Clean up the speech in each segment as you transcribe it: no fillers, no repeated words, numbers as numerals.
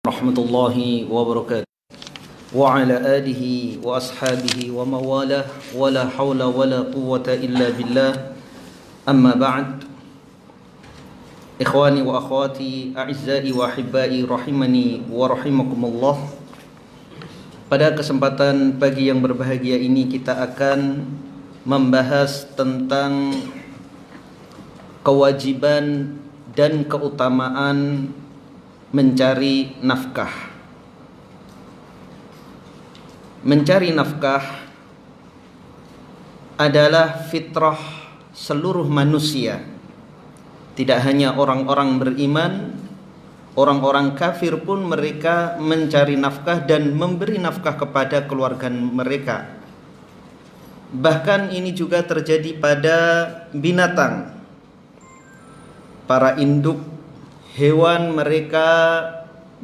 Rahmatullahi wabarakatuh. Wa ala alihi wa ashabihi wa mawalah wa la hawla wa la quwwata illa billah. Amma ba'd. Ikhwani wa akhwati, a'izzai wa ahibbai rahimani wa rahimakumullah. Pada kesempatan pagi yang berbahagia ini kita akan membahas tentang kewajiban dan keutamaan mencari nafkah. Mencari nafkah adalah fitrah seluruh manusia. Tidak hanya orang-orang beriman, orang-orang kafir pun mereka mencari nafkah dan memberi nafkah kepada keluarga mereka. Bahkan ini juga terjadi pada binatang. Para induk hewan mereka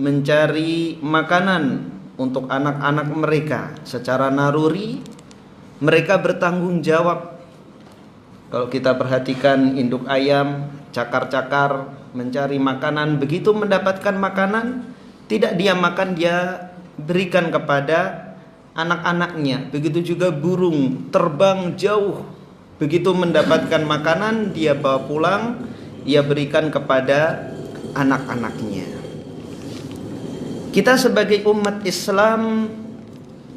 mencari makanan untuk anak-anak mereka secara naluri. Mereka bertanggung jawab. Kalau kita perhatikan induk ayam cakar-cakar mencari makanan, begitu mendapatkan makanan tidak dia makan, dia berikan kepada anak-anaknya. Begitu juga burung terbang jauh, begitu mendapatkan makanan dia bawa pulang, ia berikan kepada anak-anaknya. Kita sebagai umat Islam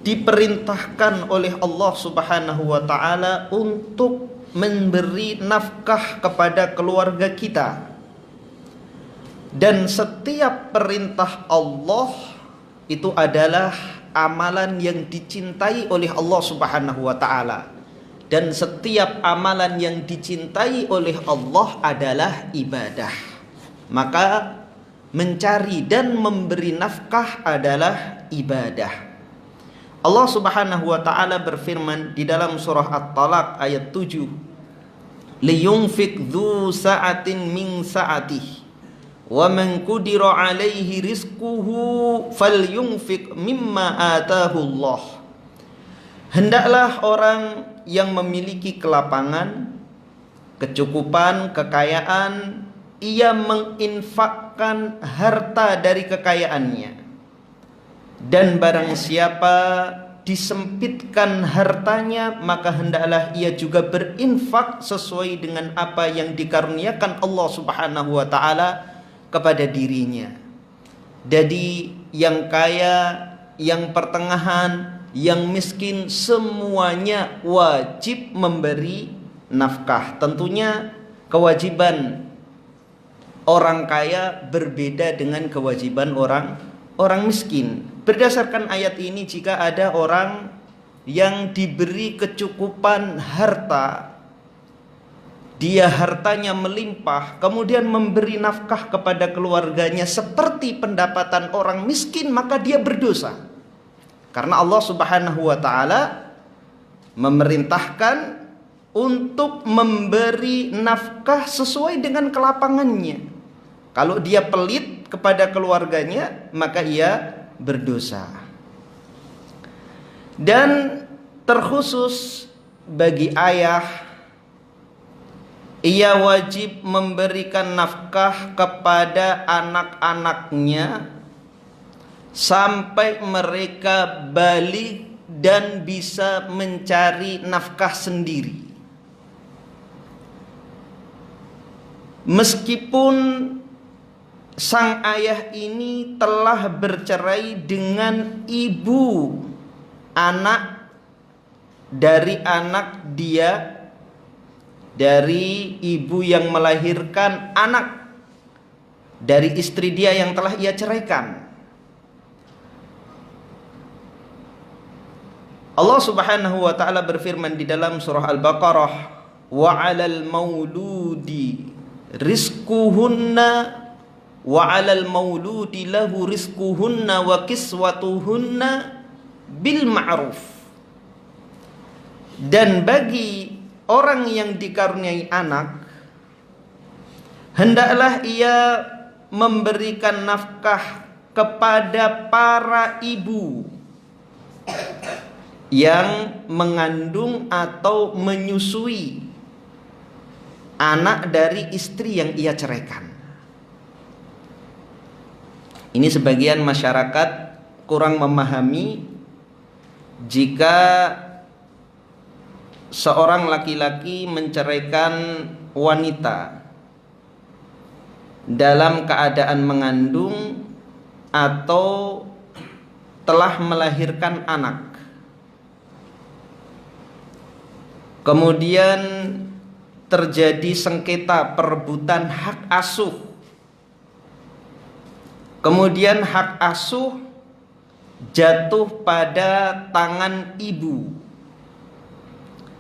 diperintahkan oleh Allah Subhanahu wa taala untuk memberi nafkah kepada keluarga kita. Dan setiap perintah Allah itu adalah amalan yang dicintai oleh Allah Subhanahu wa taala. Dan setiap amalan yang dicintai oleh Allah adalah ibadah. Maka mencari dan memberi nafkah adalah ibadah. Allah Subhanahu wa taala berfirman di dalam surah At-Talaq ayat 7, liyunfik dzu sa'atin min sa'atihi wa man qudira 'alaihi rizquhu falyunfik mimma atahu Allah. Hendaklah orang yang memiliki kelapangan, kecukupan, kekayaan, ia menginfakkan harta dari kekayaannya. Dan barang siapa disempitkan hartanya, maka hendaklah ia juga berinfak sesuai dengan apa yang dikaruniakan Allah Subhanahu wa taala kepada dirinya. Jadi yang kaya, yang pertengahan, yang miskin, semuanya wajib memberi nafkah. Tentunya kewajiban orang kaya berbeda dengan kewajiban orang miskin. Berdasarkan ayat ini, jika ada orang yang diberi kecukupan harta, dia hartanya melimpah, kemudian memberi nafkah kepada keluarganya seperti pendapatan orang miskin, maka dia berdosa. Karena Allah Subhanahu wa taala memerintahkan untuk memberi nafkah sesuai dengan kelapangannya. Kalau dia pelit kepada keluarganya, maka ia berdosa. Dan terkhusus bagi ayah, ia wajib memberikan nafkah kepada anak-anaknya sampai mereka balik dan bisa mencari nafkah sendiri. Meskipun sang ayah ini telah bercerai dengan ibu anak dari anak dia, dari ibu yang melahirkan anak dari istri dia yang telah ia ceraikan. Allah Subhanahu wa taala berfirman di dalam surah Al-Baqarah, wa 'alal mauludi rizquhunna wa 'alal mauludi lahu rizquhunna wa kiswatuhunna bil ma'ruf. Dan bagi orang yang dikaruniai anak, hendaklah ia memberikan nafkah kepada para ibu yang mengandung atau menyusui anak dari istri yang ia ceraikan. Ini sebagian masyarakat kurang memahami jika seorang laki-laki menceraikan wanita dalam keadaan mengandung atau telah melahirkan anak. Kemudian terjadi sengketa perebutan hak asuh. Kemudian hak asuh jatuh pada tangan ibu.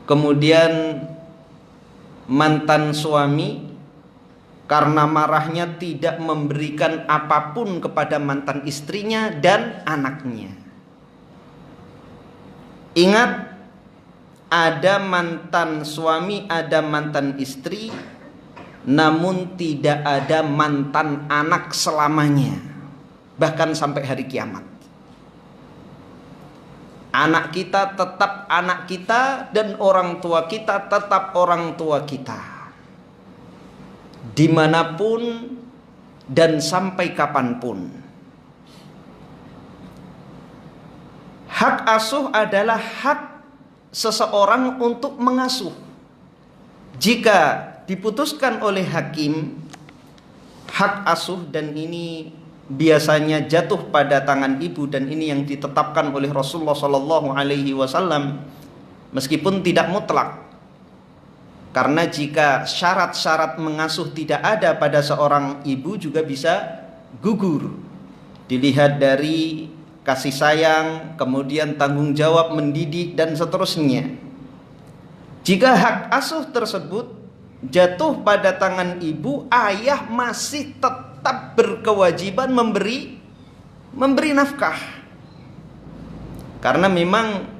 Kemudian mantan suami karena marahnya tidak memberikan apapun kepada mantan istrinya dan anaknya. Ingat, ada mantan suami, ada mantan istri, namun tidak ada mantan anak selamanya, bahkan sampai hari kiamat. Anak kita tetap anak kita dan orang tua kita tetap orang tua kita, dimanapun dan sampai kapanpun. Hak asuh adalah hak seseorang untuk mengasuh. Jika diputuskan oleh hakim hak asuh, dan ini biasanya jatuh pada tangan ibu, dan ini yang ditetapkan oleh Rasulullah SAW, meskipun tidak mutlak. Karena jika syarat-syarat mengasuh tidak ada pada seorang ibu juga bisa gugur. Dilihat dari kasih sayang, kemudian tanggung jawab mendidik dan seterusnya. Jika hak asuh tersebut jatuh pada tangan ibu, ayah masih tetap berkewajiban memberi nafkah. Karena memang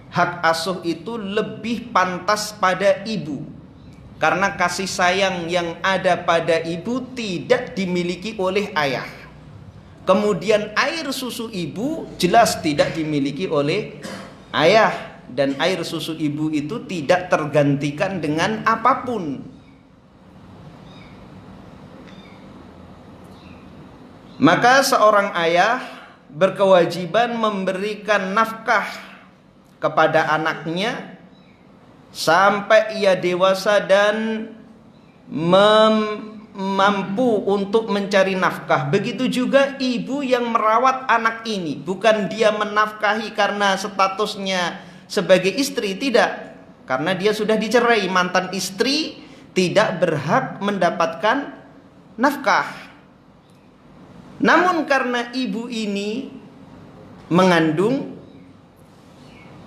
hak asuh itu lebih pantas pada ibu. Karena kasih sayang yang ada pada ibu tidak dimiliki oleh ayah. Kemudian air susu ibu jelas tidak dimiliki oleh ayah. Dan air susu ibu itu tidak tergantikan dengan apapun. Maka seorang ayah berkewajiban memberikan nafkah kepada anaknya sampai ia dewasa dan mampu untuk mencari nafkah. Begitu juga ibu yang merawat anak ini. Bukan dia menafkahi karena statusnya sebagai istri, tidak. Karena dia sudah dicerai, mantan istri tidak berhak mendapatkan nafkah. Namun karena ibu ini mengandung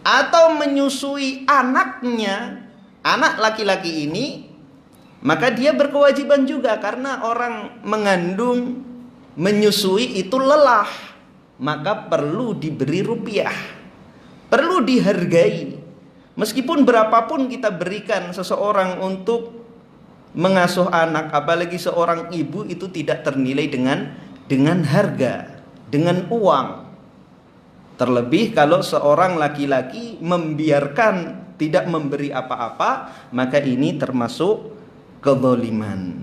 atau menyusui anaknya, anak laki-laki ini, maka dia berkewajiban juga. Karena orang mengandung, menyusui itu lelah, maka perlu diberi rupiah, perlu dihargai. Meskipun berapapun kita berikan seseorang untuk mengasuh anak, apalagi seorang ibu, itu tidak ternilai dengan harga, dengan uang. Terlebih kalau seorang laki-laki membiarkan, tidak memberi apa-apa, maka ini termasuk kezaliman.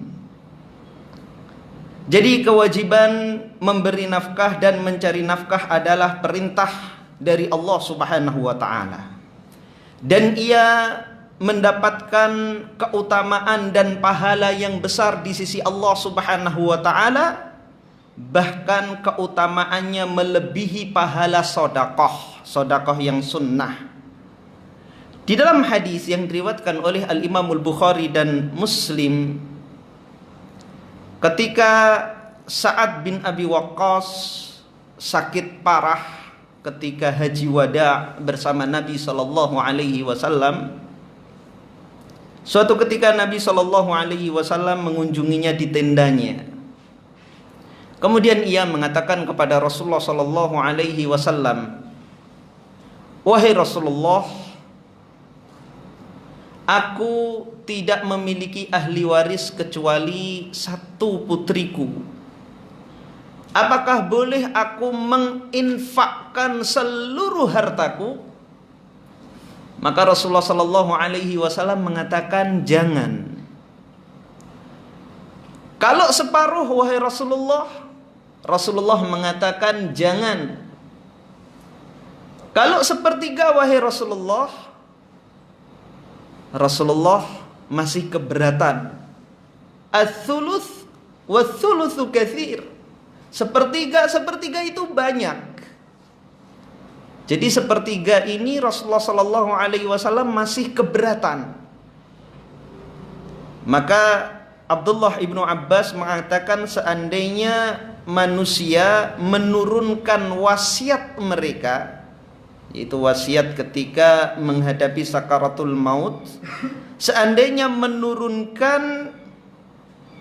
Jadi kewajiban memberi nafkah dan mencari nafkah adalah perintah dari Allah Subhanahu wa ta'ala. Dan ia mendapatkan keutamaan dan pahala yang besar di sisi Allah Subhanahu wa ta'ala. Bahkan keutamaannya melebihi pahala sodakoh yang sunnah. Di dalam hadis yang diriwayatkan oleh Al-Imamul Bukhari dan Muslim, ketika Sa'ad bin Abi Waqqas sakit parah ketika haji wada bersama Nabi SAW, suatu ketika Nabi SAW mengunjunginya di tendanya. Kemudian ia mengatakan kepada Rasulullah SAW, "Wahai Rasulullah, aku tidak memiliki ahli waris kecuali satu putriku. Apakah boleh aku menginfakkan seluruh hartaku?" Maka Rasulullah SAW mengatakan, "Jangan. Kalau separuh, wahai Rasulullah, Rasulullah mengatakan jangan. Kalau sepertiga wahai Rasulullah, Rasulullah masih keberatan. Ats-tsuluts wa tsulutsu katsir. Sepertiga itu banyak. Jadi sepertiga ini Rasulullah sallallahu alaihi wasallam masih keberatan. Maka Abdullah ibnu Abbas mengatakan seandainya manusia menurunkan wasiat mereka, yaitu wasiat ketika menghadapi sakaratul maut, seandainya menurunkan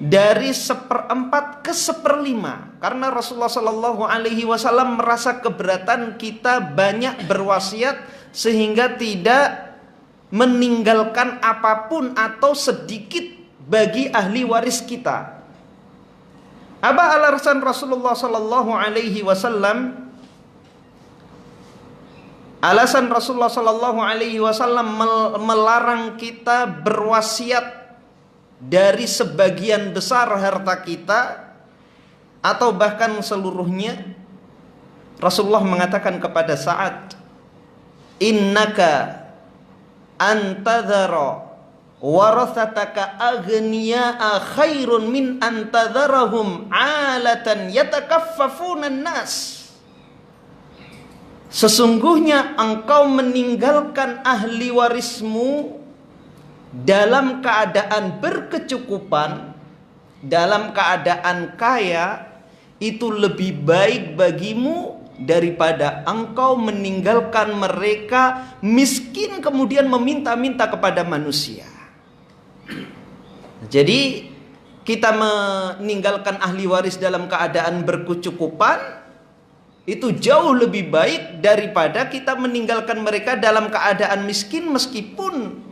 dari 1/4 ke 1/5, karena Rasulullah Shallallahu Alaihi Wasallam merasa keberatan kita banyak berwasiat sehingga tidak meninggalkan apapun atau sedikit bagi ahli waris kita. Apa alasan Rasulullah Shallallahu Alaihi Wasallam? Alasan Rasulullah Shallallahu Alaihi Wasallam melarang kita berwasiat dari sebagian besar harta kita atau bahkan seluruhnya. Rasulullah mengatakan kepada Sa'ad, innaka antadhara warathataka aghniya'a khairun min antadharahum 'alatan yatakaffafuna an-nas. Sesungguhnya engkau meninggalkan ahli warismu dalam keadaan berkecukupan, dalam keadaan kaya, itu lebih baik bagimu daripada engkau meninggalkan mereka miskin kemudian meminta-minta kepada manusia. Jadi kita meninggalkan ahli waris dalam keadaan berkecukupan itu jauh lebih baik daripada kita meninggalkan mereka dalam keadaan miskin, meskipun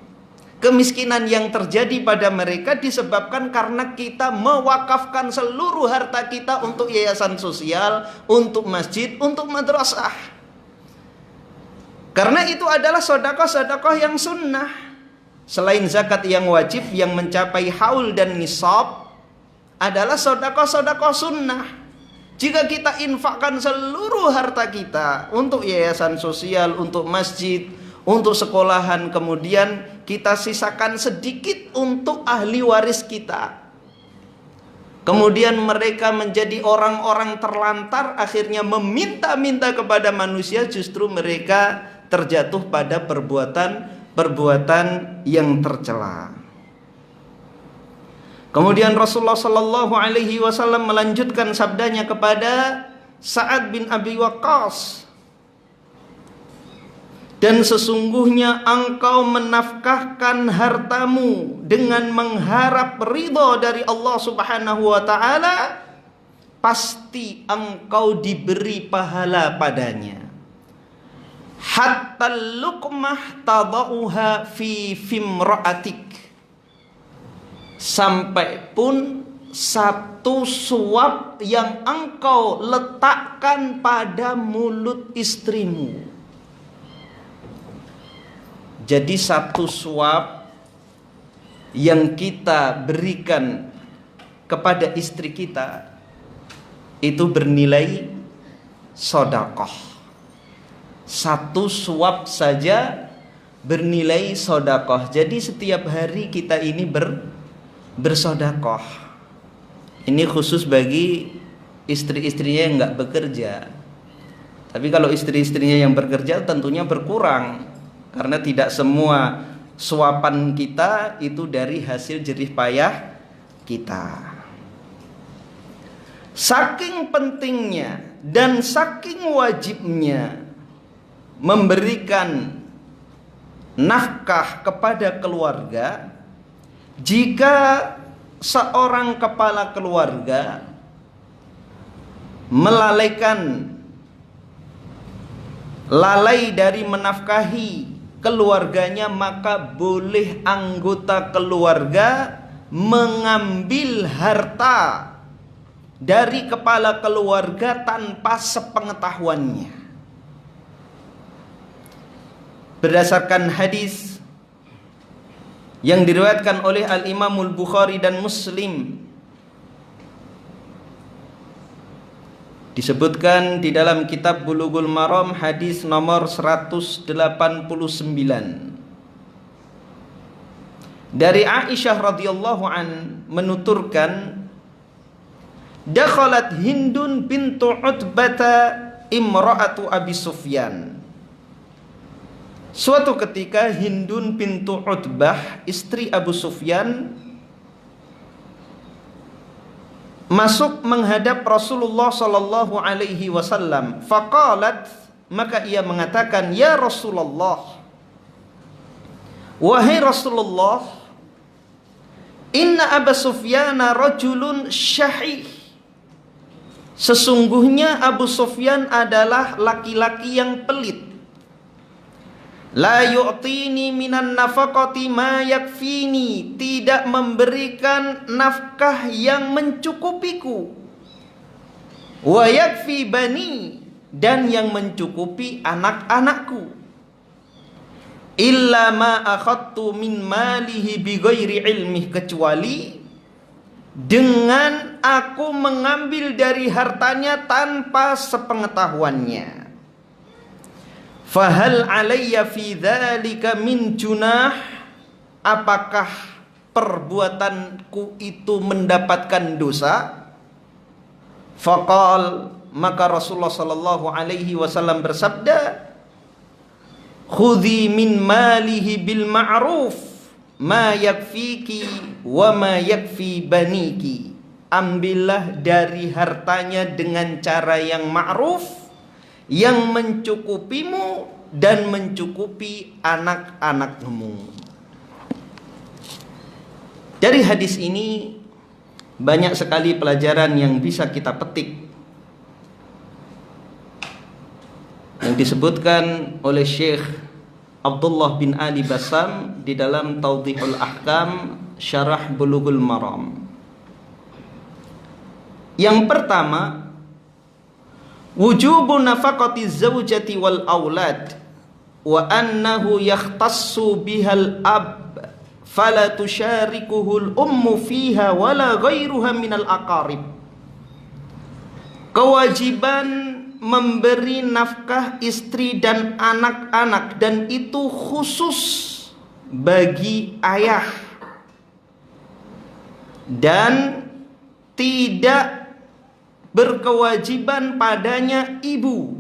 kemiskinan yang terjadi pada mereka disebabkan karena kita mewakafkan seluruh harta kita untuk yayasan sosial, untuk masjid, untuk madrasah. Karena itu adalah sedekah-sedekah yang sunnah. Selain zakat yang wajib yang mencapai haul dan nisab, adalah sedekah-sedekah sunnah. Jika kita infakkan seluruh harta kita untuk yayasan sosial, untuk masjid, untuk sekolahan, kemudian kita sisakan sedikit untuk ahli waris kita, kemudian mereka menjadi orang-orang terlantar, akhirnya meminta-minta kepada manusia, justru mereka terjatuh pada perbuatan yang tercela. Kemudian Rasulullah Shallallahu Alaihi Wasallam melanjutkan sabdanya kepada Sa'ad bin Abi Waqqas, dan sesungguhnya engkau menafkahkan hartamu dengan mengharap ridho dari Allah Subhanahu wa ta'ala, pasti engkau diberi pahala padanya. Hatta luqmah tadauha fi fimra'atik, sampai pun satu suap yang engkau letakkan pada mulut istrimu. Jadi satu suap yang kita berikan kepada istri kita itu bernilai sedekah. Satu suap saja bernilai sedekah. Jadi setiap hari kita ini bersedekah. Ini khusus bagi istri-istrinya yang nggak bekerja. Tapi kalau istri-istrinya yang bekerja tentunya berkurang, karena tidak semua suapan kita itu dari hasil jerih payah kita. Saking pentingnya dan saking wajibnya memberikan nafkah kepada keluarga, jika seorang kepala keluarga lalai dari menafkahi keluarganya, maka boleh anggota keluarga mengambil harta dari kepala keluarga tanpa sepengetahuannya. Berdasarkan hadis yang diriwayatkan oleh Al-Imamul Bukhari dan Muslim, Disebutkan di dalam kitab Bulughul Maram hadis nomor 189 dari Aisyah radhiyallahu an menuturkan, dakhalat Hindun bintu Utbata imra'atu Abi Sufyan. Suatu ketika Hindun bintu Utbah, istri Abu Sufyan, masuk menghadap Rasulullah sallallahu alaihi wasallam. Faqalat, maka ia mengatakan, ya Rasulullah, wahai Rasulullah, inna Abu Sufyan rajulun syahih. Sesungguhnya Abu Sufyan adalah laki-laki yang pelit. La yu'tini minan nafaqati ma yakfini, tidak memberikan nafkah yang mencukupiku. Wa yakfi bani, dan yang mencukupi anak-anakku. Illa ma akhadtu min malihi bighairi ilmih, kecuali dengan aku mengambil dari hartanya tanpa sepengetahuannya. Fahal alayya fi dzalika min junah, apakah perbuatanku itu mendapatkan dosa? Faqal, maka Rasulullah sallallahu alaihi wasallam bersabda, khudhi min malihi bil ma'ruf ma yakfiki wa ma yakfi baniki. Ambillah dari hartanya dengan cara yang ma'ruf, yang mencukupimu dan mencukupi anak-anakmu. Dari hadis ini banyak sekali pelajaran yang bisa kita petik, yang disebutkan oleh Syekh Abdullah bin Ali Bassam di dalam Tawdihul Ahkam Syarah Bulughul Maram. Yang pertama, wujubu nafaqati zawjati wal aulad, wa annahu yakhtassu bihal ab fala tusyarikuhul ummu fiha wala ghairuha minal aqarib. Kewajiban memberi nafkah istri dan anak-anak, dan itu khusus bagi ayah dan tidak berkewajiban padanya ibu,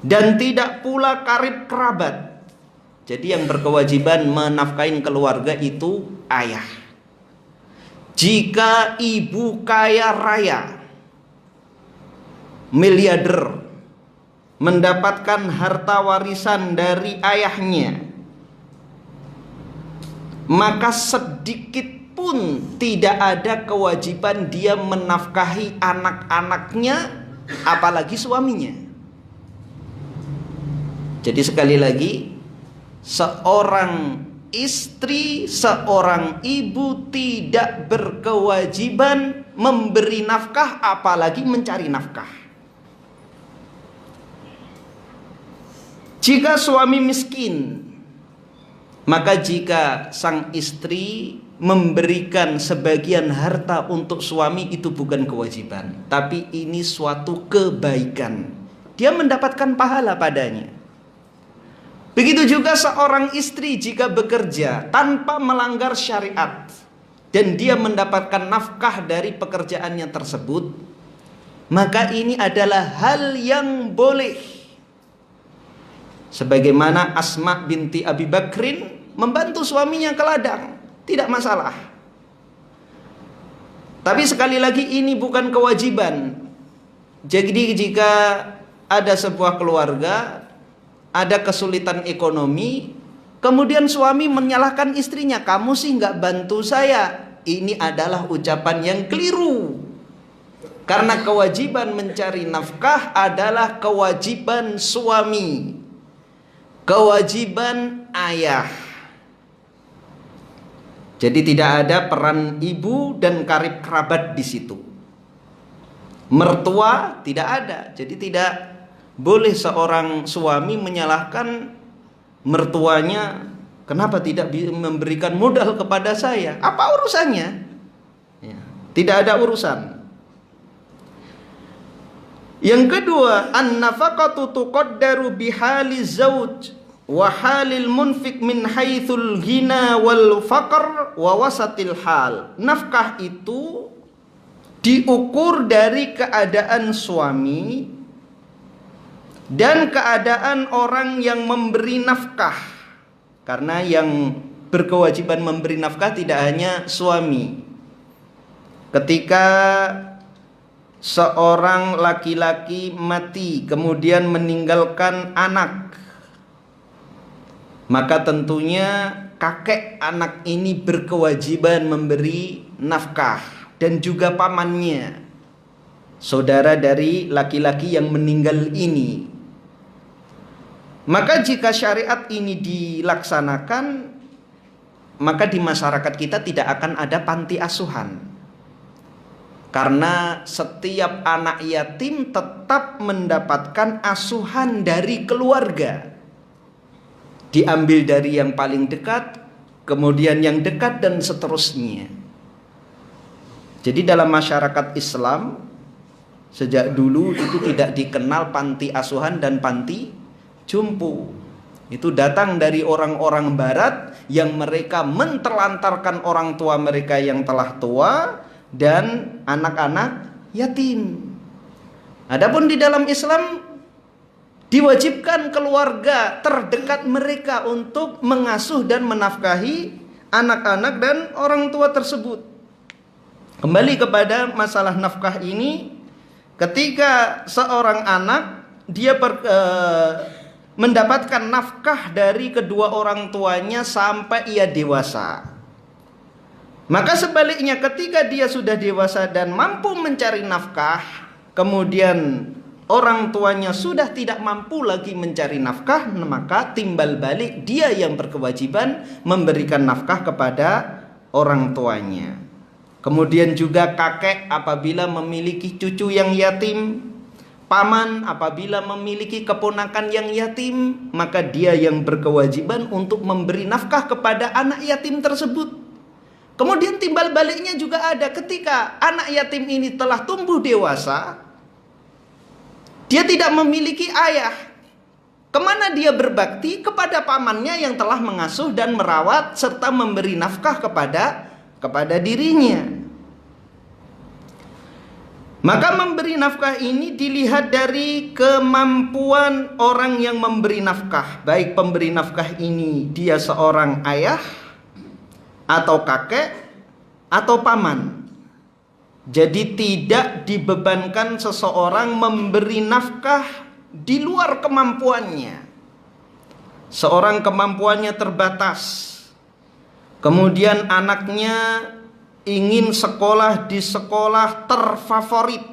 dan tidak pula karib kerabat. Jadi yang berkewajiban menafkahin keluarga itu ayah. Jika ibu kaya raya, miliarder, mendapatkan harta warisan dari ayahnya, maka sedikit pun tidak ada kewajiban dia menafkahi anak-anaknya, apalagi suaminya. Jadi sekali lagi, seorang istri, seorang ibu tidak berkewajiban memberi nafkah, apalagi mencari nafkah. Jika suami miskin, maka jika sang istri memberikan sebagian harta untuk suami, itu bukan kewajiban, tapi ini suatu kebaikan. Dia mendapatkan pahala padanya. Begitu juga seorang istri jika bekerja tanpa melanggar syariat, dan dia mendapatkan nafkah dari pekerjaannya tersebut, maka ini adalah hal yang boleh. Sebagaimana Asma binti Abi Bakrin membantu suaminya ke ladang, tidak masalah. Tapi sekali lagi, ini bukan kewajiban. Jadi jika ada sebuah keluarga, ada kesulitan ekonomi, kemudian suami menyalahkan istrinya, kamu sih nggak bantu saya, ini adalah ucapan yang keliru. Karena kewajiban mencari nafkah adalah kewajiban suami, kewajiban ayah. Jadi tidak ada peran ibu dan karib kerabat di situ. Mertua tidak ada. Jadi tidak boleh seorang suami menyalahkan mertuanya, kenapa tidak memberikan modal kepada saya? Apa urusannya? Ya, tidak ada urusan. Yang kedua, an-nafaqatu tuqaddaru bihali zauj wa halil munfik min haitsul ghina wal faqr wa wasatil hal. Nafkah itu diukur dari keadaan suami dan keadaan orang yang memberi nafkah. Karena yang berkewajiban memberi nafkah tidak hanya suami. Ketika seorang laki-laki mati kemudian meninggalkan anak, maka tentunya kakek anak ini berkewajiban memberi nafkah, dan juga pamannya, saudara dari laki-laki yang meninggal ini. Maka jika syariat ini dilaksanakan, maka di masyarakat kita tidak akan ada panti asuhan. Karena setiap anak yatim tetap mendapatkan asuhan dari keluarga. Diambil dari yang paling dekat, kemudian yang dekat, dan seterusnya. Jadi dalam masyarakat Islam sejak dulu itu tidak dikenal panti asuhan dan panti jompo. Itu datang dari orang-orang barat yang mereka menterlantarkan orang tua mereka yang telah tua dan anak-anak yatim. Adapun di dalam Islam diwajibkan keluarga terdekat mereka untuk mengasuh dan menafkahi anak-anak dan orang tua tersebut. Kembali kepada masalah nafkah ini, ketika seorang anak dia mendapatkan nafkah dari kedua orang tuanya sampai ia dewasa, maka sebaliknya ketika dia sudah dewasa dan mampu mencari nafkah, kemudian orang tuanya sudah tidak mampu lagi mencari nafkah, maka timbal balik dia yang berkewajiban memberikan nafkah kepada orang tuanya. Kemudian juga kakek apabila memiliki cucu yang yatim, paman apabila memiliki keponakan yang yatim, maka dia yang berkewajiban untuk memberi nafkah kepada anak yatim tersebut. Kemudian timbal baliknya juga ada, ketika anak yatim ini telah tumbuh dewasa, dia tidak memiliki ayah. Kemana dia berbakti? Kepada pamannya yang telah mengasuh dan merawat serta memberi nafkah kepada dirinya. Maka memberi nafkah ini dilihat dari kemampuan orang yang memberi nafkah. Baik pemberi nafkah ini dia seorang ayah, atau kakek, atau paman. Jadi tidak dibebankan seseorang memberi nafkah di luar kemampuannya. Seorang kemampuannya terbatas, kemudian anaknya ingin sekolah di sekolah terfavorit,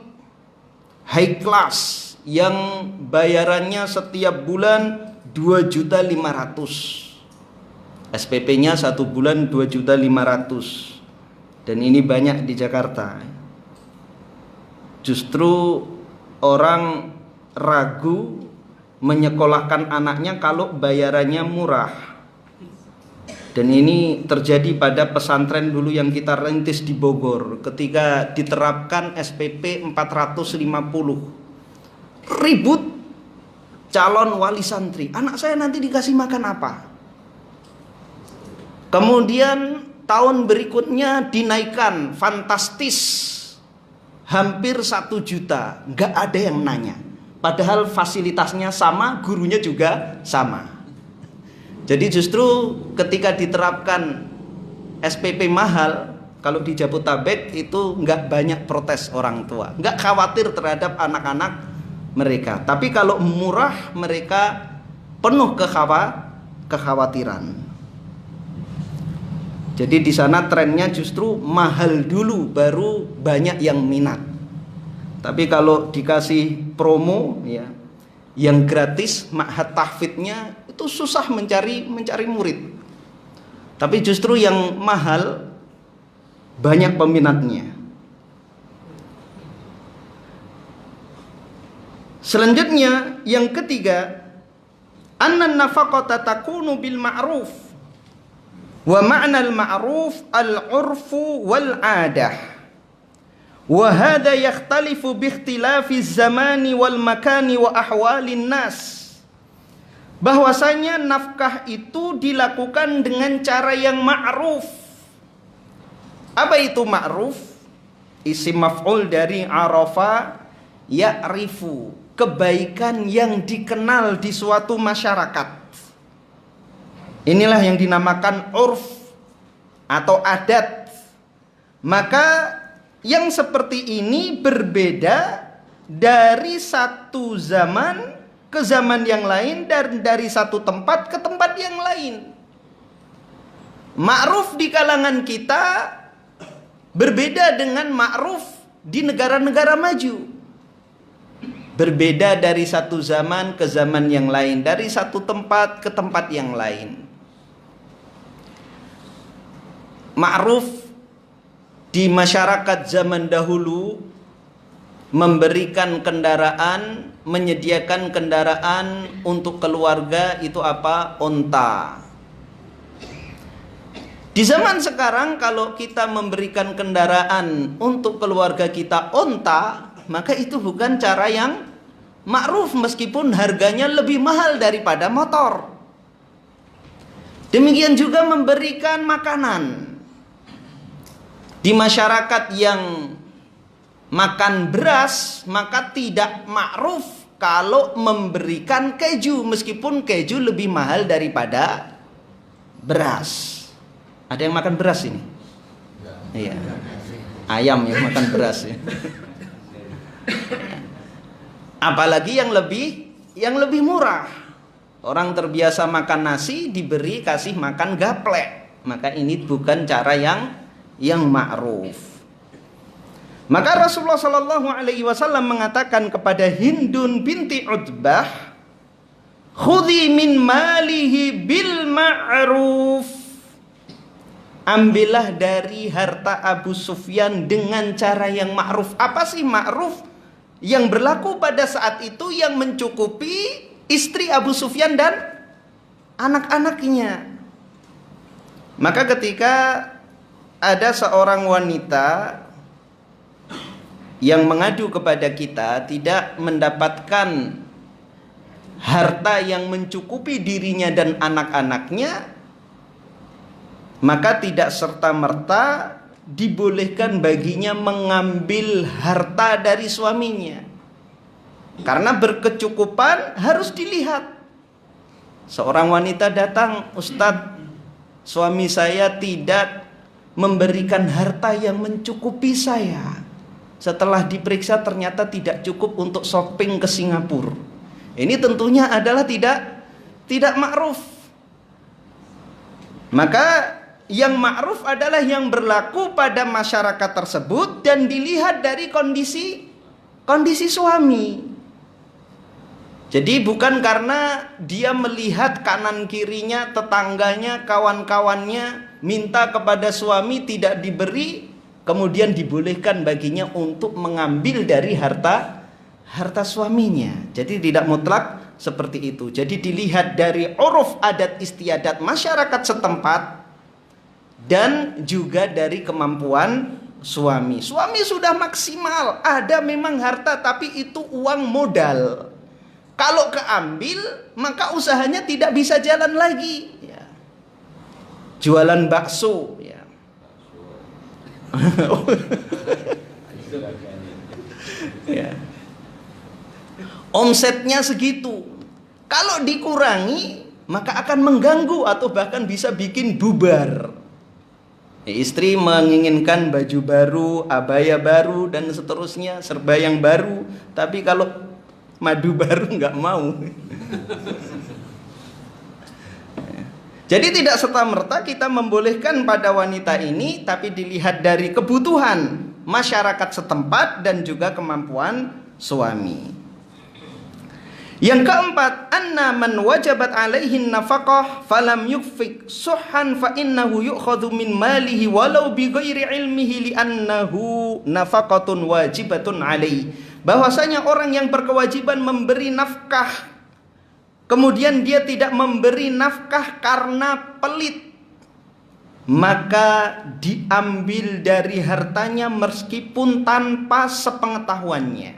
high class, yang bayarannya setiap bulan 2.500.000. SPP-nya 1 bulan 2.500.000. Dan ini banyak di Jakarta. Justru orang ragu menyekolahkan anaknya kalau bayarannya murah. Dan ini terjadi pada pesantren dulu yang kita rintis di Bogor, ketika diterapkan SPP 450. Ribut calon wali santri, anak saya nanti dikasih makan apa? Kemudian tahun berikutnya dinaikkan, fantastis, hampir 1 juta. Gak ada yang nanya, padahal fasilitasnya sama, gurunya juga sama. Jadi justru ketika diterapkan SPP mahal, kalau di Jabodetabek itu nggak banyak protes orang tua, nggak khawatir terhadap anak-anak mereka. Tapi kalau murah mereka penuh kekhawatiran. Jadi di sana trennya justru mahal dulu baru banyak yang minat. Tapi kalau dikasih promo ya, yang gratis ma'had tahfidnya itu susah mencari murid. Tapi justru yang mahal banyak peminatnya. Selanjutnya yang ketiga, annan nafaqata takunu bil ma'ruf. Wa ma'nal ma'ruf al-'urfu wal 'adah. Wa hadza yakhtalifu bi ikhtilafi zamani wal makani wa ahwalin nas. Bahwasanya nafkah itu dilakukan dengan cara yang ma'ruf. Apa itu ma'ruf? Isim maf'ul dari arafa ya'rifu, kebaikan yang dikenal di suatu masyarakat. Inilah yang dinamakan urf atau adat. Maka yang seperti ini berbeda dari satu zaman ke zaman yang lain, dan dari satu tempat ke tempat yang lain. Ma'ruf di kalangan kita berbeda dengan ma'ruf di negara-negara maju. Berbeda dari satu zaman ke zaman yang lain, dari satu tempat ke tempat yang lain. Ma'ruf di masyarakat zaman dahulu memberikan kendaraan, menyediakan kendaraan untuk keluarga itu apa? Unta. Di zaman sekarang kalau kita memberikan kendaraan untuk keluarga kita unta, maka itu bukan cara yang ma'ruf meskipun harganya lebih mahal daripada motor. Demikian juga memberikan makanan. Di masyarakat yang makan beras, maka tidak ma'ruf kalau memberikan keju, meskipun keju lebih mahal daripada beras. Ada yang makan beras ini? Iya. Ayam yang makan beras ya. Apalagi yang lebih murah. Orang terbiasa makan nasi kasih makan gaplek. Maka ini bukan cara yang ma'ruf. Maka Rasulullah sallallahu alaihi wasallam mengatakan kepada Hindun binti Utbah, "Khudhi min malihi bil ma'ruf." Ambillah dari harta Abu Sufyan dengan cara yang ma'ruf. Apa sih ma'ruf? Yang berlaku pada saat itu yang mencukupi istri Abu Sufyan dan anak-anaknya. Maka ketika ada seorang wanita yang mengadu kepada kita tidak mendapatkan harta yang mencukupi dirinya dan anak-anaknya, maka tidak serta-merta dibolehkan baginya mengambil harta dari suaminya. Karena berkecukupan harus dilihat. Seorang wanita datang, "Ustadz, suami saya tidak memberikan harta yang mencukupi saya. Setelah diperiksa ternyata tidak cukup untuk shopping ke Singapura." Ini tentunya adalah tidak ma'ruf. Maka yang ma'ruf adalah yang berlaku pada masyarakat tersebut dan dilihat dari kondisi suami. Jadi bukan karena dia melihat kanan kirinya, tetangganya, kawan-kawannya minta kepada suami tidak diberi, kemudian dibolehkan baginya untuk mengambil dari harta suaminya. Jadi tidak mutlak seperti itu. Jadi dilihat dari uruf adat istiadat masyarakat setempat dan juga dari kemampuan suami. Suami sudah maksimal, ada memang harta tapi itu uang modal. Kalau keambil, maka usahanya tidak bisa jalan lagi. Ya. Jualan bakso. Ya. Ya. Omsetnya segitu. Kalau dikurangi, maka akan mengganggu atau bahkan bisa bikin bubar. Istri menginginkan baju baru, abaya baru, dan seterusnya, serba yang baru. Tapi kalau madu baru nggak mau. Jadi tidak serta-merta kita membolehkan pada wanita ini, tapi dilihat dari kebutuhan masyarakat setempat dan juga kemampuan suami. Yang keempat, anna man wajabat alaihin nafaqah falam yukfik suhan fa innahu yu'khadhu min malihi walau bi ghairi ilmihi li annahu nafaqatun wajibatun alaihi. Bahwasanya orang yang berkewajiban memberi nafkah, kemudian dia tidak memberi nafkah karena pelit, maka diambil dari hartanya meskipun tanpa sepengetahuannya.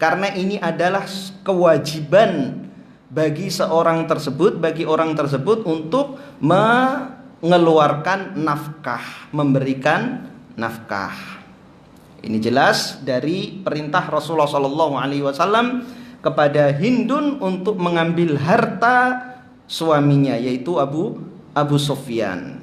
Karena ini adalah kewajiban bagi orang tersebut untuk mengeluarkan nafkah, memberikan nafkah. Ini jelas dari perintah Rasulullah SAW kepada Hindun untuk mengambil harta suaminya, yaitu Abu Sufyan.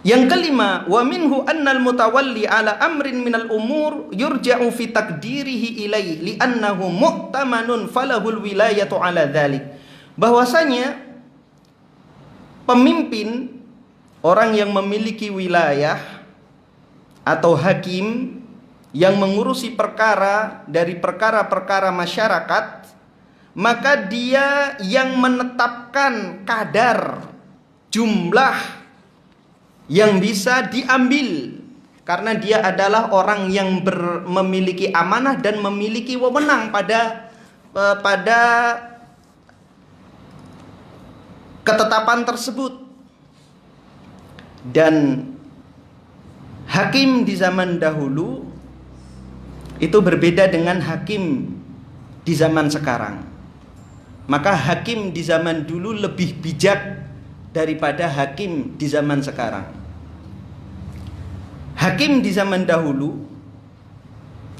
Yang kelima, wa minhu annal mutawalli ala amrin minal umur yurja'u fi takdirihi ilaih li'annahu mu'tamanun falahul wilayatu ala dhalik. Bahwasanya pemimpin, orang yang memiliki wilayah atau hakim yang mengurusi perkara dari perkara-perkara masyarakat, maka dia yang menetapkan kadar jumlah yang bisa diambil, karena dia adalah orang yang memiliki amanah dan memiliki wewenang pada ketetapan tersebut. Dan hakim di zaman dahulu itu berbeda dengan hakim di zaman sekarang. Maka hakim di zaman dulu lebih bijak daripada hakim di zaman sekarang. Hakim di zaman dahulu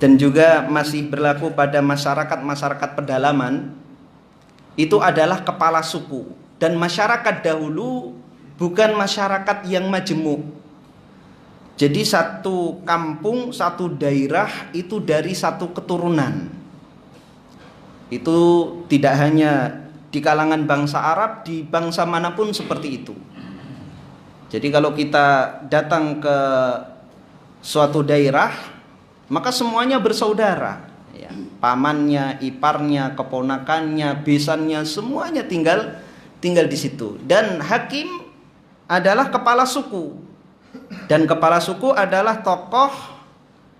dan juga masih berlaku pada masyarakat pedalaman itu adalah kepala suku. Dan masyarakat dahulu bukan masyarakat yang majemuk. Jadi satu kampung, satu daerah itu dari satu keturunan. Itu tidak hanya di kalangan bangsa Arab, di bangsa manapun seperti itu. Jadi kalau kita datang ke suatu daerah, maka semuanya bersaudara, ya. Pamannya, iparnya, keponakannya, besannya, semuanya tinggal di situ. Dan hakim adalah kepala suku, dan kepala suku adalah tokoh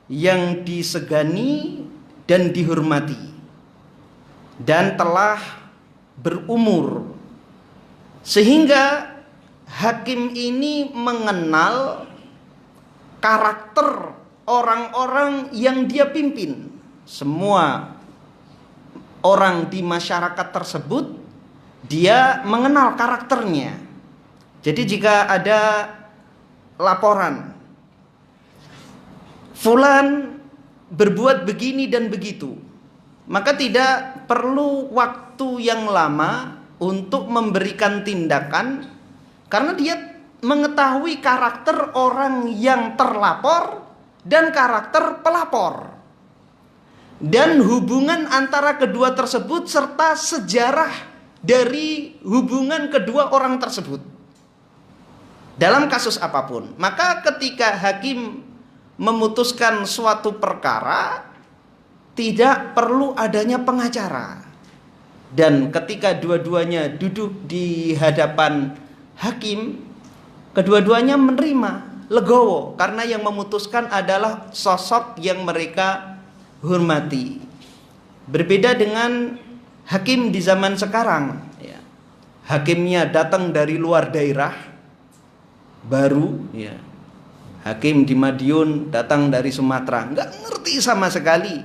yang disegani dan dihormati dan telah berumur, sehingga hakim ini mengenal karakter orang-orang yang dia pimpin. Semua orang di masyarakat tersebut dia mengenal karakternya. Jadi jika ada laporan fulan berbuat begini dan begitu, maka tidak perlu waktu yang lama untuk memberikan tindakan, karena dia mengetahui karakter orang yang terlapor dan karakter pelapor, dan hubungan antara kedua tersebut serta sejarah dari hubungan kedua orang tersebut dalam kasus apapun. Maka ketika hakim memutuskan suatu perkara, tidak perlu adanya pengacara. Dan ketika dua-duanya duduk di hadapan hakim, kedua-duanya menerima, legowo, karena yang memutuskan adalah sosok yang mereka hormati. Berbeda dengan hakim di zaman sekarang, ya. Hakimnya datang dari luar daerah baru, ya. Hakim di Madiun datang dari Sumatera, nggak ngerti sama sekali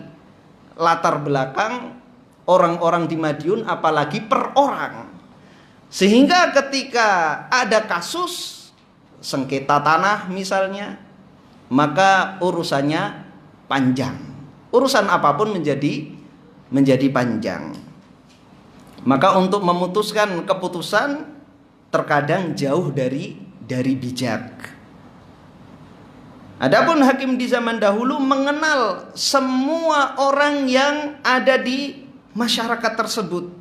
latar belakang orang-orang di Madiun, apalagi per orang. Sehingga ketika ada kasus sengketa tanah misalnya, maka urusannya panjang. Urusan apapun menjadi panjang. Maka untuk memutuskan keputusan terkadang jauh dari bijak. Adapun hakim di zaman dahulu mengenal semua orang yang ada di masyarakat tersebut.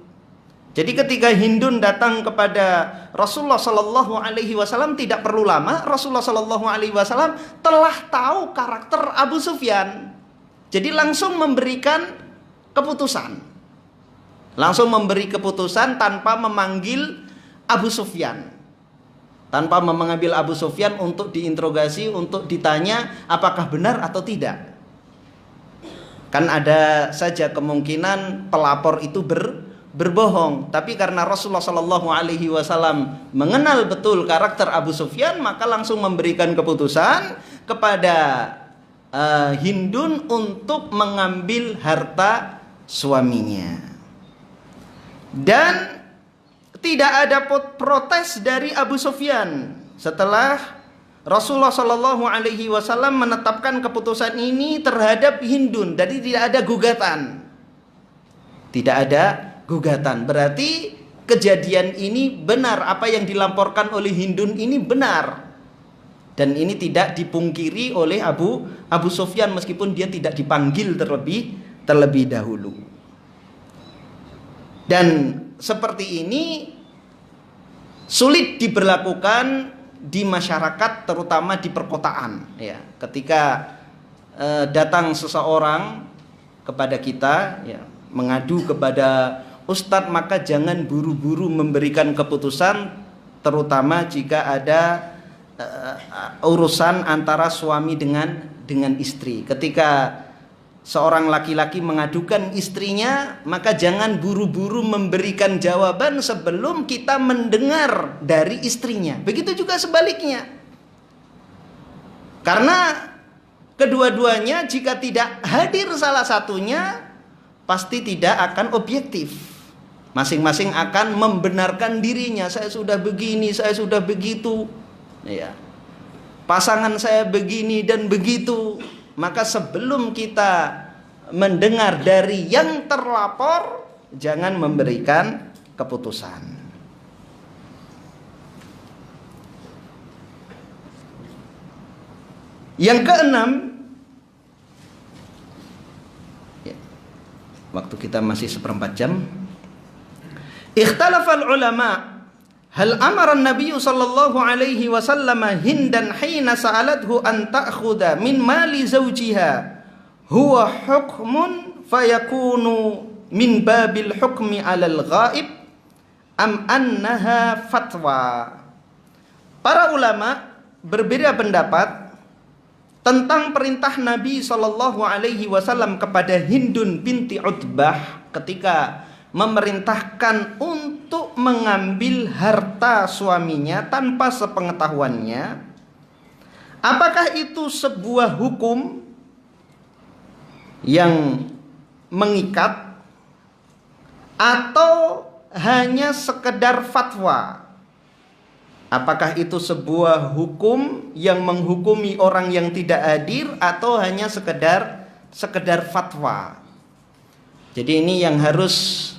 Jadi ketika Hindun datang kepada Rasulullah Sallallahu Alaihi Wasallam, tidak perlu lama Rasulullah Sallallahu Alaihi Wasallam telah tahu karakter Abu Sufyan. Jadi langsung memberikan keputusan, langsung memberi keputusan tanpa memanggil Abu Sufyan, tanpa mengambil Abu Sufyan untuk diinterogasi, untuk ditanya apakah benar atau tidak. Kan ada saja kemungkinan pelapor itu berbohong. Tapi karena Rasulullah Shallallahu Alaihi Wasallam mengenal betul karakter Abu Sufyan, maka langsung memberikan keputusan kepada Hindun untuk mengambil harta suaminya. Dan tidak ada protes dari Abu Sufyan setelah Rasulullah Shallallahu Alaihi Wasallam menetapkan keputusan ini terhadap Hindun. Jadi tidak ada gugatan. Tidak ada gugatan. Berarti kejadian ini benar, apa yang dilaporkan oleh Hindun ini benar. Dan ini tidak dipungkiri oleh Abu Sufyan meskipun dia tidak dipanggil terlebih dahulu. Dan seperti ini sulit diberlakukan di masyarakat, terutama di perkotaan. Ya, ketika datang seseorang kepada kita, ya, mengadu kepada ustadz, maka jangan buru-buru memberikan keputusan, terutama jika ada urusan antara suami dengan istri. Ketika seorang laki-laki mengadukan istrinya, maka jangan buru-buru memberikan jawaban sebelum kita mendengar dari istrinya. Begitu juga sebaliknya. Karena kedua-duanya jika tidak hadir salah satunya, pasti tidak akan objektif. Masing-masing akan membenarkan dirinya. Saya sudah begini, saya sudah begitu. Ya. Pasangan saya begini dan begitu. Maka sebelum kita mendengar dari yang terlapor, jangan memberikan keputusan. Yang keenam, ya, waktu kita masih 1/4 jam. Ikhtalafal ulama hal amara an-nabiy sallallahu alaihi wasallam Hindan hina sa'alathu an ta'khudha min mali zawjiha huwa hukmun fayakunu min babil hukmi 'alal ghaib am annaha fatwa. Para ulama berbeda pendapat tentang perintah Nabi sallallahu alaihi wasallam kepada Hindun binti Utbah ketika memerintahkan untuk mengambil harta suaminya tanpa sepengetahuannya. Apakah itu sebuah hukum yang mengikat atau hanya sekedar fatwa? Apakah itu sebuah hukum yang menghukumi orang yang tidak hadir atau hanya sekedar fatwa? Jadi ini yang harus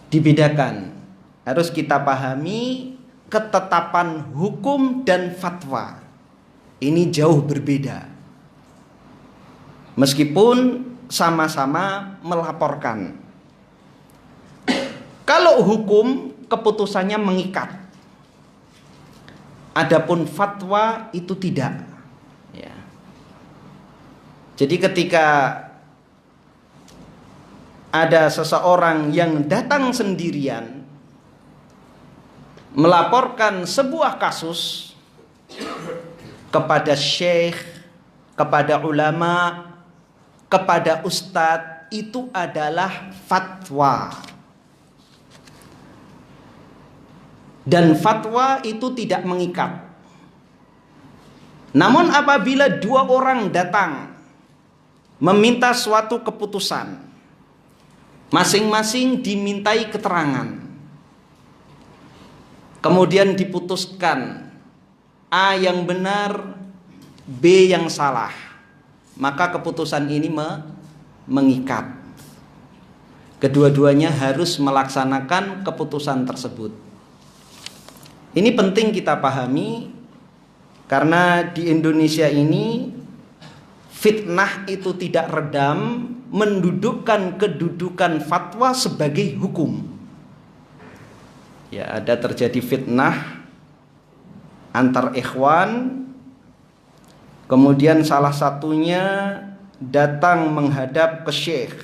dibedakan. Harus kita pahami ketetapan hukum dan fatwa. Ini jauh berbeda. Meskipun sama-sama melaporkan. Kalau hukum keputusannya mengikat. Adapun fatwa itu tidak. Ya. Jadi ketika ada seseorang yang datang sendirian melaporkan sebuah kasus kepada syekh, kepada ulama, kepada ustadz, itu adalah fatwa. Dan fatwa itu tidak mengikat. Namun apabila 2 orang datang meminta suatu keputusan, masing-masing dimintai keterangan, kemudian diputuskan A yang benar, B yang salah, maka keputusan ini mengikat. Kedua-duanya harus melaksanakan keputusan tersebut. Ini penting kita pahami, karena di Indonesia ini fitnah itu tidak redam, mendudukkan kedudukan fatwa sebagai hukum. Ya, ada terjadi fitnah antar ikhwan, kemudian salah satunya datang menghadap ke syekh.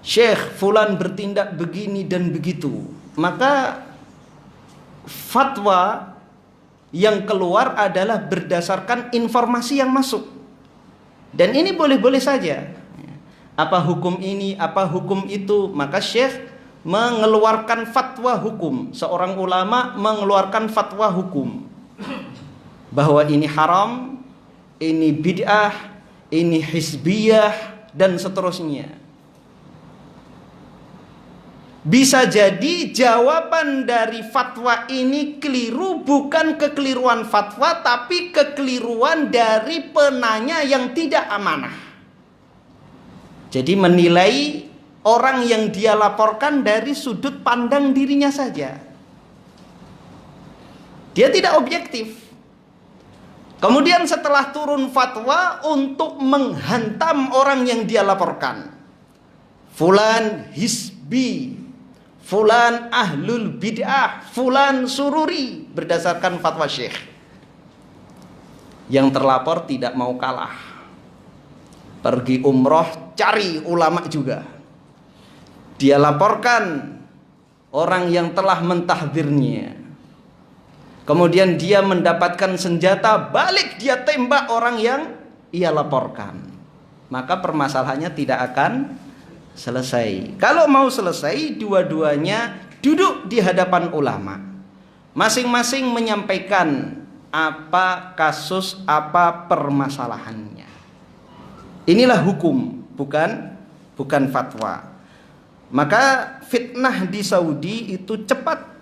Syekh fulan bertindak begini dan begitu. Maka fatwa yang keluar adalah berdasarkan informasi yang masuk. Dan ini boleh-boleh saja. Apa hukum ini, apa hukum itu, maka syekh mengeluarkan fatwa hukum. Seorang ulama mengeluarkan fatwa hukum bahwa ini haram, ini bid'ah, ini hizbiyah, dan seterusnya. Bisa jadi jawaban dari fatwa ini keliru, bukan kekeliruan fatwa, tapi kekeliruan dari penanya yang tidak amanah. Jadi menilai orang yang dia laporkan dari sudut pandang dirinya saja. Dia tidak objektif. Kemudian setelah turun fatwa untuk menghantam orang yang dia laporkan, fulan hizbi, fulan ahlul bid'ah, fulan sururi, berdasarkan fatwa syekh. Yang terlapor tidak mau kalah, pergi umroh cari ulama juga. Dia laporkan orang yang telah mentahdzirnya. Kemudian dia mendapatkan senjata, balik dia tembak orang yang ia laporkan. Maka permasalahannya tidak akan selesai. Kalau mau selesai, dua-duanya duduk di hadapan ulama, masing-masing menyampaikan apa kasus, apa permasalahannya. Inilah hukum, bukan fatwa. Maka fitnah di Saudi itu cepat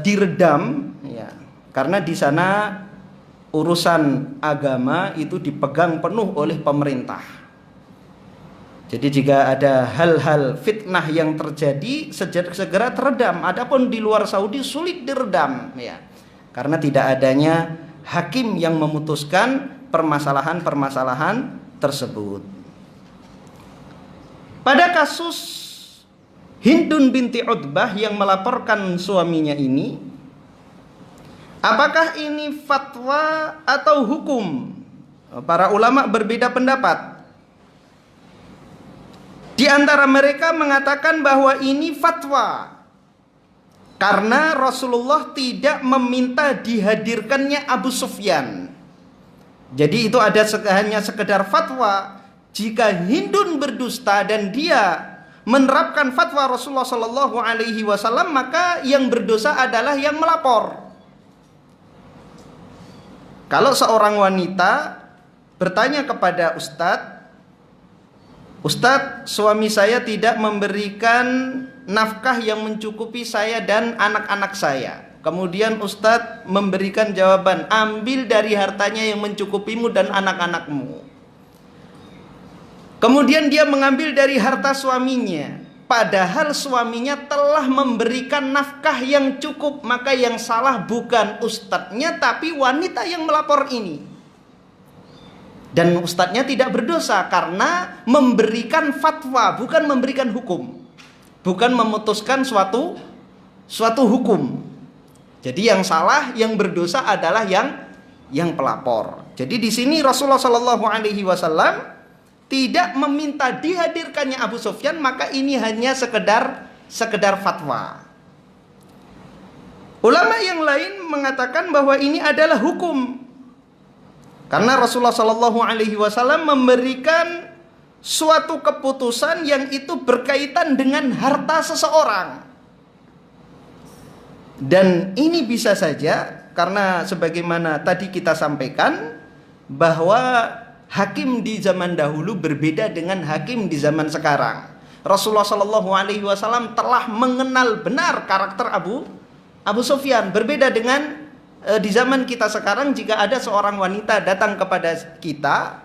diredam, ya, karena di sana urusan agama itu dipegang penuh oleh pemerintah. Jadi jika ada hal-hal fitnah yang terjadi, segera teredam. Adapun di luar Saudi sulit diredam, ya, karena tidak adanya hakim yang memutuskan permasalahan-permasalahan tersebut. Pada kasus Hindun binti Utbah yang melaporkan suaminya ini, apakah ini fatwa atau hukum? Para ulama berbeda pendapat. Di antara mereka mengatakan bahwa ini fatwa, karena Rasulullah tidak meminta dihadirkannya Abu Sufyan. Jadi itu hanya sekedar fatwa. Jika Hindun berdusta dan dia menerapkan fatwa Rasulullah Shallallahu Alaihi Wasallam, maka yang berdosa adalah yang melapor. Kalau seorang wanita bertanya kepada Ustadz, Ustadz, suami saya tidak memberikan nafkah yang mencukupi saya dan anak-anak saya. Kemudian Ustadz memberikan jawaban, ambil dari hartanya yang mencukupimu dan anak-anakmu. Kemudian dia mengambil dari harta suaminya, padahal suaminya telah memberikan nafkah yang cukup. Maka yang salah bukan ustadznya, tapi wanita yang melapor ini. Dan ustadznya tidak berdosa karena memberikan fatwa, bukan memberikan hukum, bukan memutuskan suatu hukum. Jadi yang salah, yang berdosa adalah yang pelapor. Jadi di sini Rasulullah Shallallahu Alaihi Wasallam tidak meminta dihadirkannya Abu Sufyan, maka ini hanya sekedar fatwa. Ulama yang lain mengatakan bahwa ini adalah hukum, karena Rasulullah Shallallahu Alaihi Wasallam memberikan suatu keputusan yang itu berkaitan dengan harta seseorang. Dan ini bisa saja karena sebagaimana tadi kita sampaikan bahwa hakim di zaman dahulu berbeda dengan hakim di zaman sekarang. Rasulullah Shallallahu Alaihi Wasallam telah mengenal benar karakter Abu Sufyan. Berbeda dengan di zaman kita sekarang, jika ada seorang wanita datang kepada kita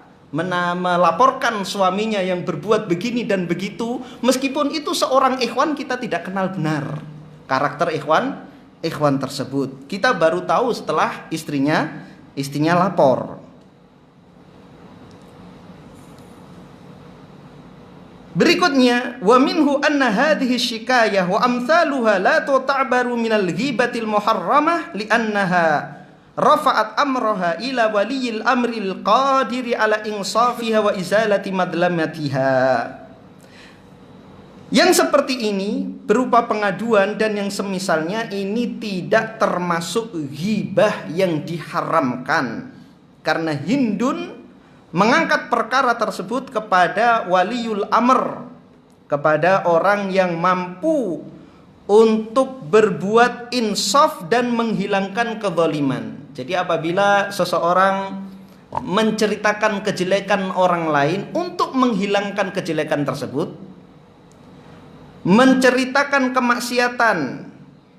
melaporkan suaminya yang berbuat begini dan begitu, meskipun itu seorang ikhwan, kita tidak kenal benar karakter ikhwan tersebut. Kita baru tahu setelah istrinya lapor. Berikutnya, wa minhu anna hadhihi syikayah wa amsaluha la tu'tabaru minal ghibatil muharramah li'annaha rafa'at amraha ila waliyil amril qadiri ala insafiha wa izalati madlamatiha. Yang seperti ini berupa pengaduan dan yang semisalnya ini tidak termasuk ghibah yang diharamkan, karena Hindun mengangkat perkara tersebut kepada waliul amr, kepada orang yang mampu untuk berbuat insaf dan menghilangkan kezaliman. Jadi apabila seseorang menceritakan kejelekan orang lain untuk menghilangkan kejelekan tersebut, menceritakan kemaksiatan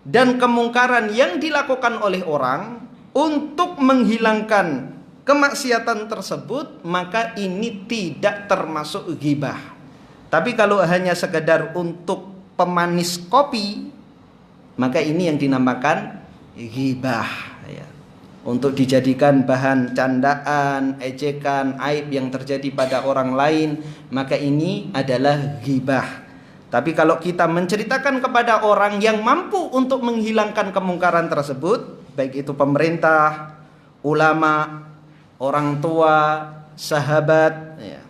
dan kemungkaran yang dilakukan oleh orang untuk menghilangkan kemaksiatan tersebut, maka ini tidak termasuk ghibah. Tapi kalau hanya sekedar untuk pemanis kopi, maka ini yang dinamakan ghibah, ya. Untuk dijadikan bahan candaan, ejekan, aib yang terjadi pada orang lain, maka ini adalah ghibah. Tapi kalau kita menceritakan kepada orang yang mampu untuk menghilangkan kemungkaran tersebut, baik itu pemerintah, ulama, orang tua, sahabat, ya,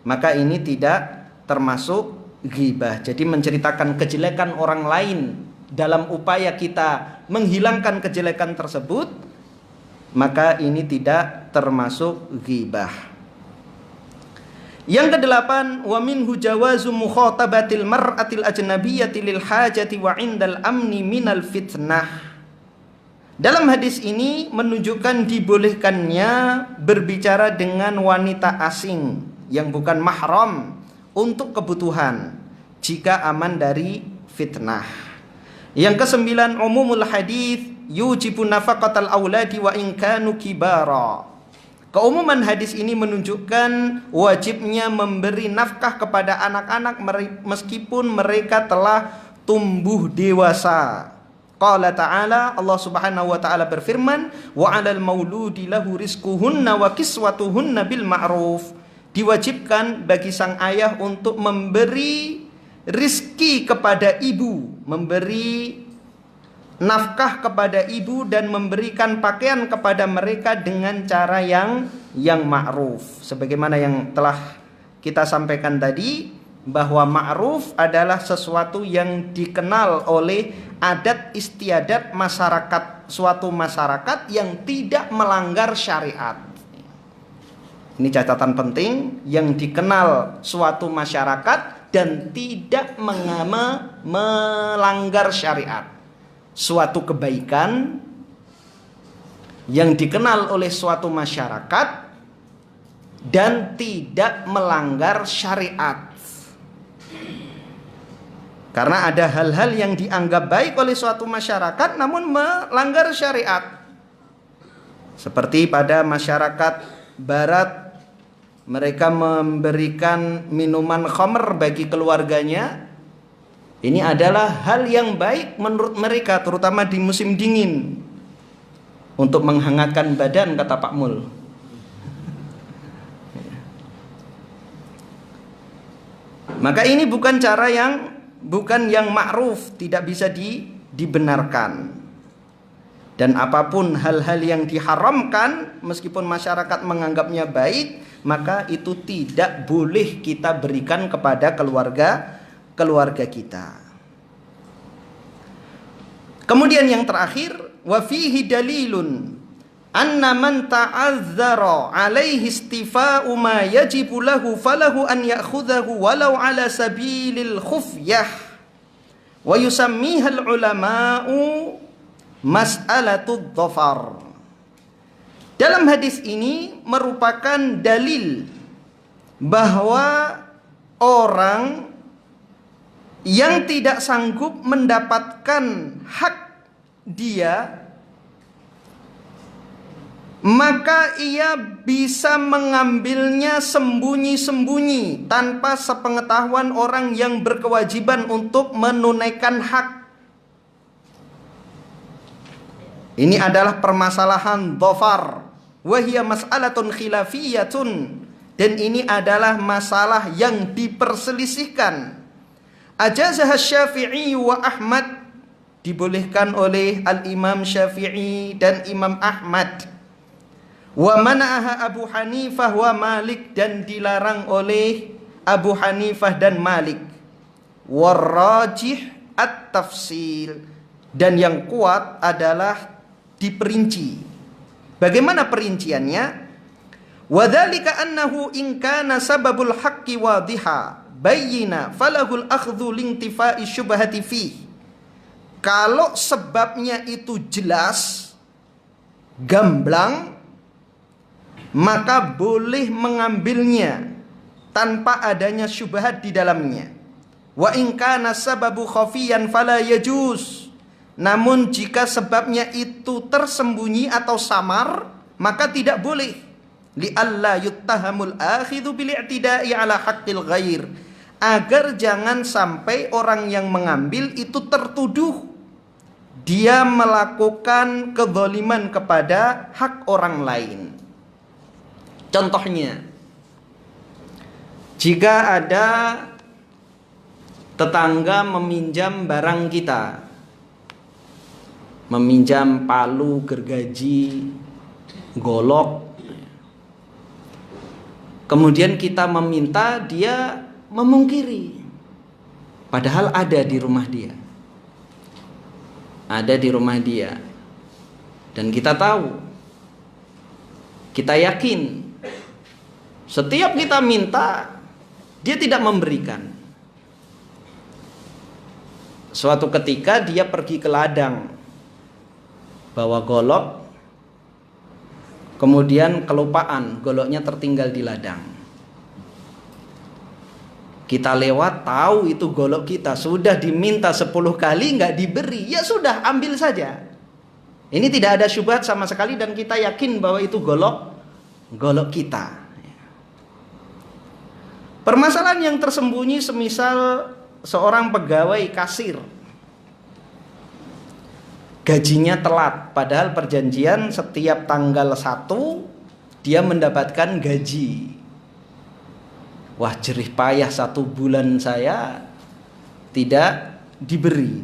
maka ini tidak termasuk ghibah. Jadi menceritakan kejelekan orang lain dalam upaya kita menghilangkan kejelekan tersebut, maka ini tidak termasuk ghibah. Yang kedelapan, wa minhu jawazu mukhatabatil mar'atil ajnabiyyati lil hajati wa indal amni minal fitnah. Dalam hadis ini menunjukkan dibolehkannya berbicara dengan wanita asing yang bukan mahram untuk kebutuhan jika aman dari fitnah. Yang kesembilan, umumul hadis yujibu nafaqatal auladi wa in kanu kibara. Keumuman hadis ini menunjukkan wajibnya memberi nafkah kepada anak-anak meskipun mereka telah tumbuh dewasa. Qala ta'ala, Allah Subhanahu wa ta'ala berfirman, wa 'alal mauludi lahu rizquhunna wa kiswatuhunna bil ma'ruf. Diwajibkan bagi sang ayah untuk memberi rizki kepada ibu, memberi nafkah kepada ibu dan memberikan pakaian kepada mereka dengan cara yang ma'ruf. Sebagaimana yang telah kita sampaikan tadi, bahwa ma'ruf adalah sesuatu yang dikenal oleh adat istiadat masyarakat, suatu masyarakat yang tidak melanggar syariat. Ini catatan penting, yang dikenal suatu masyarakat dan tidak melanggar syariat. Suatu kebaikan yang dikenal oleh suatu masyarakat dan tidak melanggar syariat. Karena ada hal-hal yang dianggap baik oleh suatu masyarakat namun melanggar syariat. Seperti pada masyarakat barat, mereka memberikan minuman khamr bagi keluarganya. Ini adalah hal yang baik menurut mereka, terutama di musim dingin, untuk menghangatkan badan, kata Pak Mul. Maka ini bukan cara yang ma'ruf, tidak bisa dibenarkan. Dan apapun hal-hal yang diharamkan, meskipun masyarakat menganggapnya baik, maka itu tidak boleh kita berikan kepada keluarga kita. Kemudian yang terakhir, wa fihi dalilun anna man ta'azzara alaihi istifa'u ma yajibu lahu falahu an ya'khudhahu walau ala sabilil khufyah wa yusammiha al-ulama'u mas'alatud dhafar. Dalam hadis ini merupakan dalil bahwa orang yang tidak sanggup mendapatkan hak dia, maka ia bisa mengambilnya sembunyi-sembunyi tanpa sepengetahuan orang yang berkewajiban untuk menunaikan hak. Ini adalah permasalahan dhafar, wa hiya mas'alatun khilafiyatun, dan ini adalah masalah yang diperselisihkan. Ajazah Syafi'i wa Ahmad, dibolehkan oleh Al-Imam Syafi'i dan Imam Ahmad. Wa mana'aha Abu Hanifah wa Malik, dan dilarang oleh Abu Hanifah dan Malik. Warrajih at-tafsil, dan yang kuat adalah diperinci. Bagaimana perinciannya? Wa dzalika annahu in kana sababul haqqi wadhiha, bayyina falahul akhdhu lintifa'i syubhati fi. Kalau sebabnya itu jelas, gamblang, maka boleh mengambilnya tanpa adanya syubhat di dalamnya. Wa in kana sababu khafiyan fala yajuz. Namun jika sebabnya itu tersembunyi atau samar, maka tidak boleh. Li alla yuttahamul akhidhu bil i'tida'i ala haqqil ghair. Agar jangan sampai orang yang mengambil itu tertuduh dia melakukan kezaliman kepada hak orang lain. Contohnya, jika ada tetangga meminjam barang kita, meminjam palu, gergaji, golok, kemudian kita meminta, dia memungkiri, padahal ada di rumah dia. Ada di rumah dia. Dan kita tahu, kita yakin, setiap kita minta, dia tidak memberikan. Suatu ketika dia pergi ke ladang, bawa golok, kemudian kelupaan, goloknya tertinggal di ladang. Kita lewat, tahu itu golok kita, sudah diminta 10 kali nggak diberi, ya sudah ambil saja. Ini tidak ada syubhat sama sekali dan kita yakin bahwa itu golok kita. Permasalahan yang tersembunyi semisal seorang pegawai kasir, gajinya telat, padahal perjanjian setiap tanggal 1 dia mendapatkan gaji. Wah, jerih payah 1 bulan saya tidak diberi.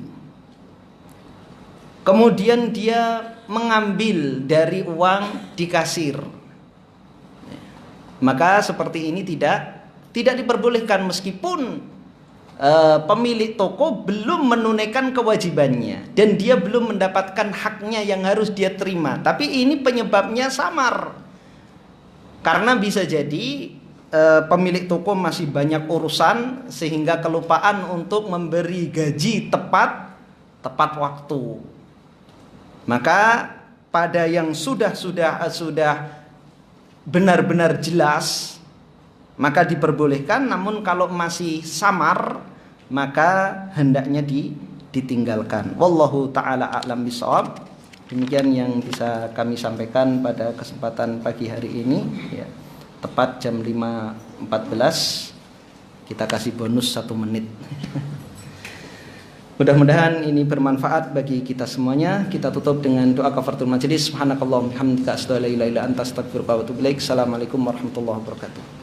Kemudian dia mengambil dari uang di kasir. Maka seperti ini tidak diperbolehkan meskipun pemilik toko belum menunaikan kewajibannya dan dia belum mendapatkan haknya yang harus dia terima. Tapi ini penyebabnya samar. Karena bisa jadi pemilik toko masih banyak urusan sehingga kelupaan untuk memberi gaji tepat waktu. Maka pada yang sudah benar-benar jelas maka diperbolehkan, namun kalau masih samar maka hendaknya ditinggalkan. Wallahu taala a'lam bishawab. Demikian yang bisa kami sampaikan pada kesempatan pagi hari ini ya. Tepat jam 5.14 kita kasih bonus 1 menit. Mudah-mudahan ini bermanfaat bagi kita semuanya. Kita tutup dengan doa kafaratul majelis. Subhanakallahumma hamdika asyhadu an la ilaha illa anta astaghfiruka wa atubu ilaik. Assalamualaikum warahmatullahi wabarakatuh.